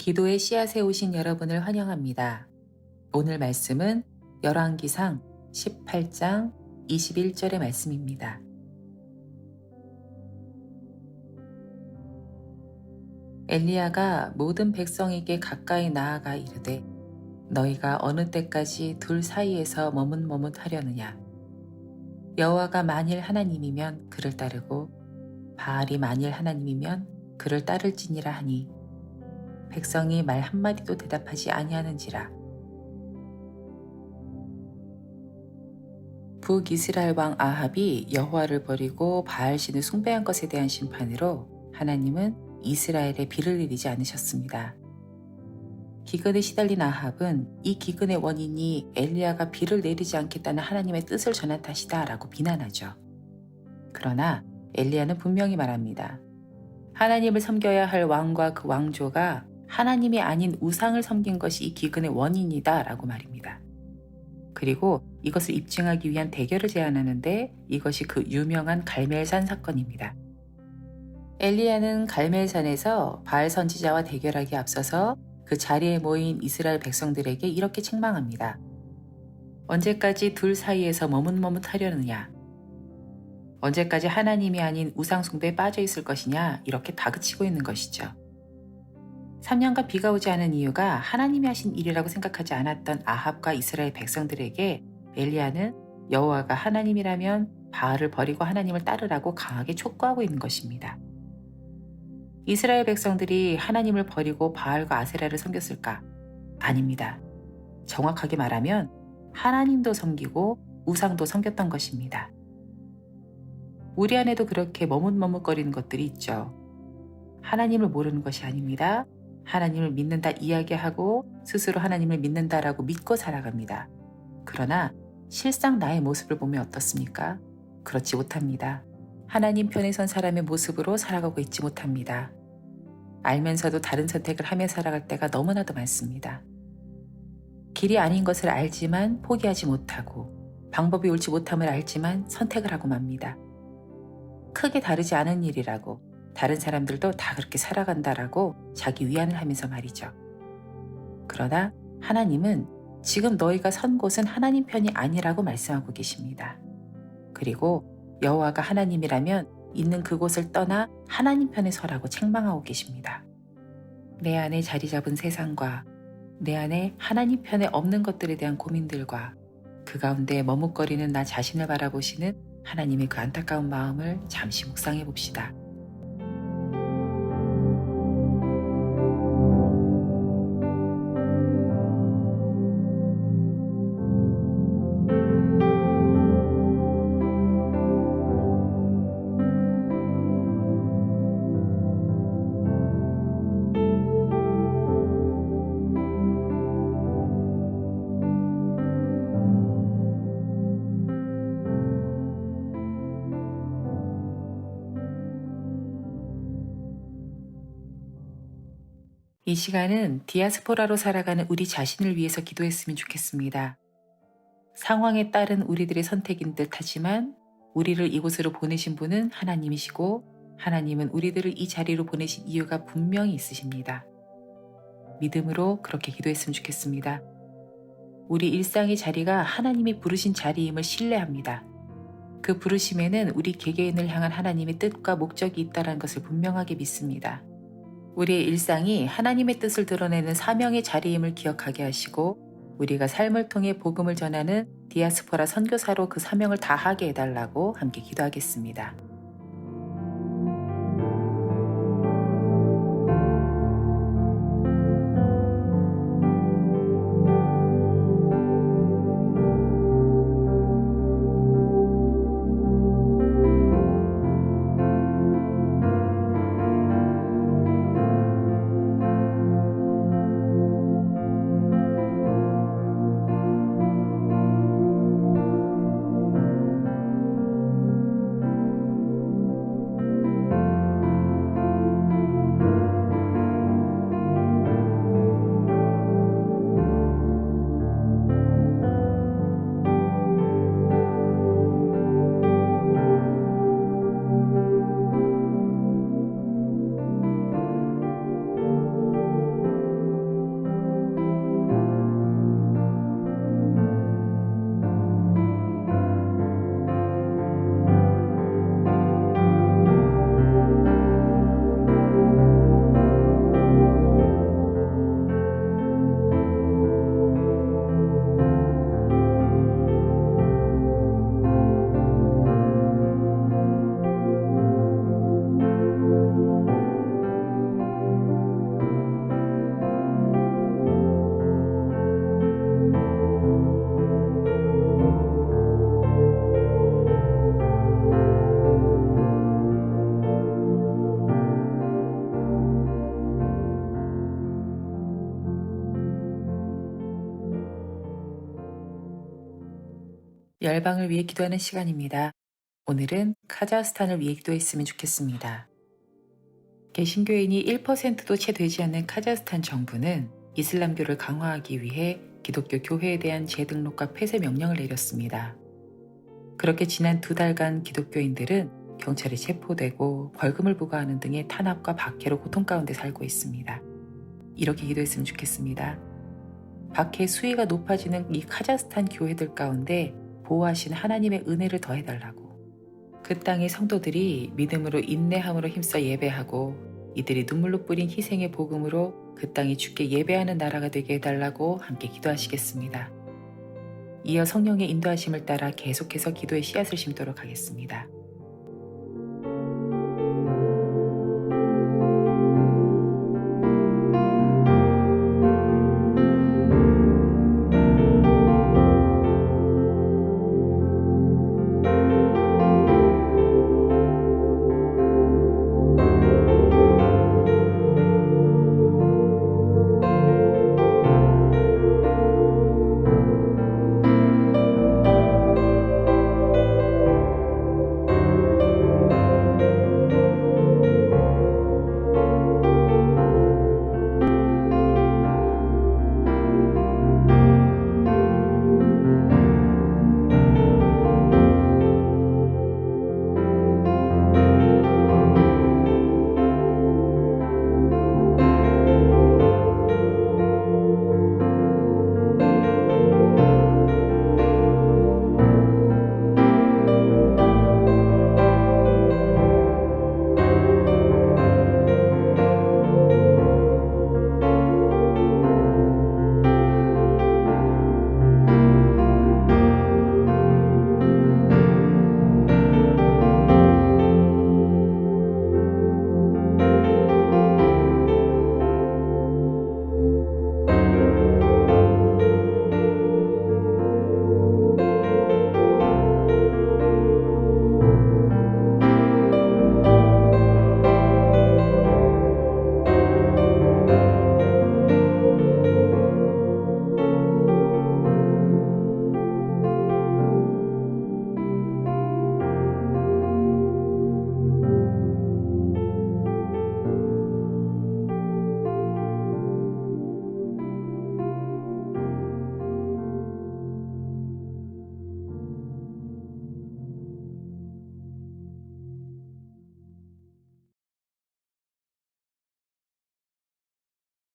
기도의 씨앗에 오신 여러분을 환영합니다. 오늘 말씀은 열왕기상 18장 21절의 말씀입니다. 엘리야가 모든 백성에게 가까이 나아가 이르되 너희가 어느 때까지 둘 사이에서 머뭇머뭇하려느냐. 여호와가 만일 하나님이면 그를 따르고 바알이 만일 하나님이면 그를 따를지니라 하니 백성이 말 한마디도 대답하지 아니하는지라. 북이스라엘 왕 아합이 여호와를 버리고 바알신을 숭배한 것에 대한 심판으로 하나님은 이스라엘에 비를 내리지 않으셨습니다. 기근에 시달린 아합은 이 기근의 원인이 엘리야가 비를 내리지 않겠다는 하나님의 뜻을 전한 탓이다 라고 비난하죠. 그러나 엘리야는 분명히 말합니다. 하나님을 섬겨야 할 왕과 그 왕조가 하나님이 아닌 우상을 섬긴 것이 이 기근의 원인이다 라고 말입니다. 그리고 이것을 입증하기 위한 대결을 제안하는데 이것이 그 유명한 갈멜산 사건입니다. 엘리야는 갈멜산에서 바알 선지자와 대결하기에 앞서서 그 자리에 모인 이스라엘 백성들에게 이렇게 책망합니다. 언제까지 둘 사이에서 머뭇머뭇하려느냐? 언제까지 하나님이 아닌 우상 숭배에 빠져 있을 것이냐? 이렇게 다그치고 있는 것이죠. 3년간 비가 오지 않은 이유가 하나님이 하신 일이라고 생각하지 않았던 아합과 이스라엘 백성들에게 엘리야는 여호와가 하나님이라면 바알을 버리고 하나님을 따르라고 강하게 촉구하고 있는 것입니다. 이스라엘 백성들이 하나님을 버리고 바알과 아세라를 섬겼을까? 아닙니다. 정확하게 말하면 하나님도 섬기고 우상도 섬겼던 것입니다. 우리 안에도 그렇게 머뭇머뭇거리는 것들이 있죠. 하나님을 모르는 것이 아닙니다. 하나님을 믿는다 이야기하고 스스로 하나님을 믿는다라고 믿고 살아갑니다. 그러나 실상 나의 모습을 보면 어떻습니까? 그렇지 못합니다. 하나님 편에 선 사람의 모습으로 살아가고 있지 못합니다. 알면서도 다른 선택을 하며 살아갈 때가 너무나도 많습니다. 길이 아닌 것을 알지만 포기하지 못하고 방법이 옳지 못함을 알지만 선택을 하고 맙니다. 크게 다르지 않은 일이라고 다른 사람들도 다 그렇게 살아간다라고 자기 위안을 하면서 말이죠. 그러나 하나님은 지금 너희가 선 곳은 하나님 편이 아니라고 말씀하고 계십니다. 그리고 여호와가 하나님이라면 있는 그곳을 떠나 하나님 편에 서라고 책망하고 계십니다. 내 안에 자리 잡은 세상과 내 안에 하나님 편에 없는 것들에 대한 고민들과 그 가운데 머뭇거리는 나 자신을 바라보시는 하나님의 그 안타까운 마음을 잠시 묵상해 봅시다. 이 시간은 디아스포라로 살아가는 우리 자신을 위해서 기도했으면 좋겠습니다. 상황에 따른 우리들의 선택인 듯 하지만 우리를 이곳으로 보내신 분은 하나님이시고 하나님은 우리들을 이 자리로 보내신 이유가 분명히 있으십니다. 믿음으로 그렇게 기도했으면 좋겠습니다. 우리 일상의 자리가 하나님이 부르신 자리임을 신뢰합니다. 그 부르심에는 우리 개개인을 향한 하나님의 뜻과 목적이 있다는 것을 분명하게 믿습니다. 우리의 일상이 하나님의 뜻을 드러내는 사명의 자리임을 기억하게 하시고 우리가 삶을 통해 복음을 전하는 디아스포라 선교사로 그 사명을 다하게 해달라고 함께 기도하겠습니다. 열방을 위해 기도하는 시간입니다. 오늘은 카자흐스탄을 위해 기도했으면 좋겠습니다. 개신교인이 1%도 채 되지 않는 카자흐스탄 정부는 이슬람교를 강화하기 위해 기독교 교회에 대한 재등록과 폐쇄 명령을 내렸습니다. 그렇게 지난 2달간 기독교인들은 경찰에 체포되고 벌금을 부과하는 등의 탄압과 박해로 고통 가운데 살고 있습니다. 이렇게 기도했으면 좋겠습니다. 박해 수위가 높아지는 이 카자흐스탄 교회들 가운데 보호하신 하나님의 은혜를 더해달라고. 그 땅의 성도들이 믿음으로 인내함으로 힘써 예배하고 이들이 눈물로 뿌린 희생의 복음으로 그 땅이 주께 예배하는 나라가 되게 해달라고 함께 기도하시겠습니다. 이어 성령의 인도하심을 따라 계속해서 기도의 씨앗을 심도록 하겠습니다.